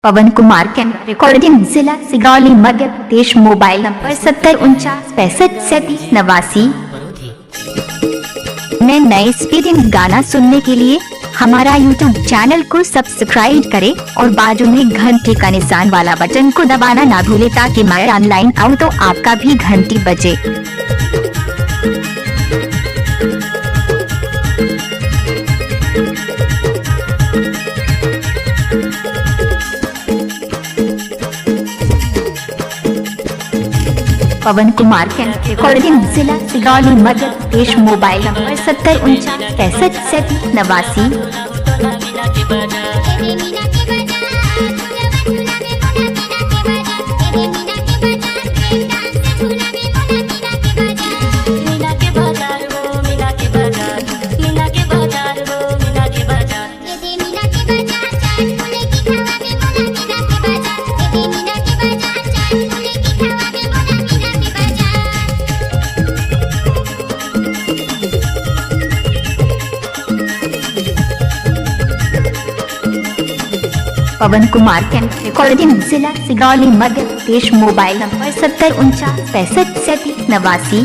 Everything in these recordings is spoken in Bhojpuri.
पवन कुमार कैन रिकॉर्डिंग जिला सिगरौली मध्य प्रदेश। Mobile number 7049653789। नए स्पीडिंग गाना सुनने के लिए हमारा यूट्यूब चैनल को सब्सक्राइब करें और बाजू में घंटी का निशान वाला बटन को दबाना ना भूले ताकि मैं ऑनलाइन आऊँ तो आपका भी घंटी बजे। पवन कुमार कैन रिकॉर्डिंग जिला सिगरौली मध्य प्रदेश। Mobile number 7049653789। पवन कुमार कैन रिकॉर्डिंग जिला सिगरौली मध्य प्रदेश। Mobile number 7049653789।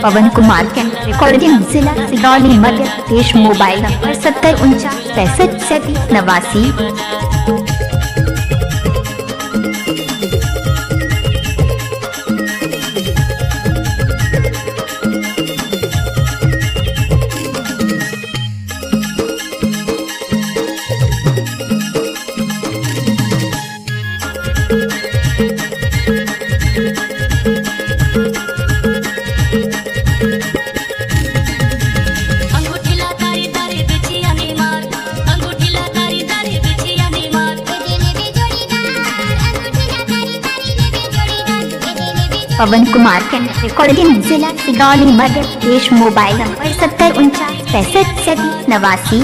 पवन कुमार कैन रिकॉर्डिंग जिला सिगरौली मध्य प्रदेश। Mobile number 7049653789। पवन कुमार कैन रिकॉर्डिंग जिला सिगरौली मध्य प्रदेश। Mobile number 7049653789।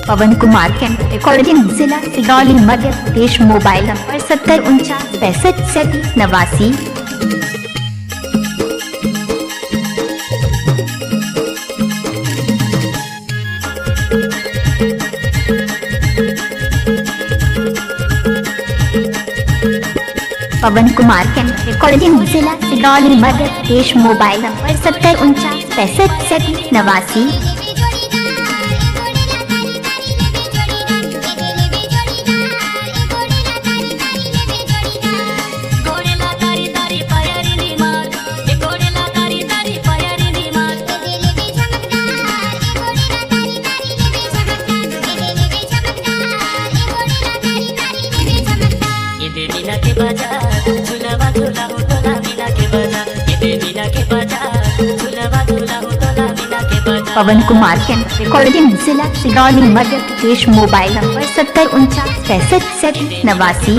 पवन कुमार कैन रिकॉर्डिंग जिला सिगरौली मध्य प्रदेश। Mobile number 7049653789। पवन कुमार कैन रिकॉर्डिंग जिला सिगरौली मध्य प्रदेश। Mobile number 7049653789। पवन कुमार कैन रिकॉर्डिंग जिला सिगरौली मध्य प्रदेश। Mobile number 7049653789।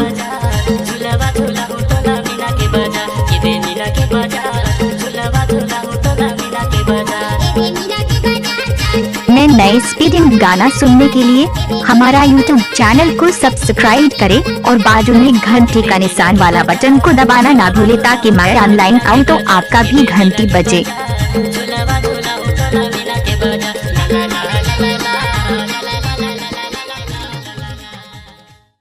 नए नए स्पीड गाना सुनने के लिए हमारा यूट्यूब चैनल को सब्सक्राइब करें और बाजू में घंटी का निशान वाला बटन को दबाना ना भूले ताकि मैं ऑनलाइन आऊँ तो आपका भी घंटी बजे।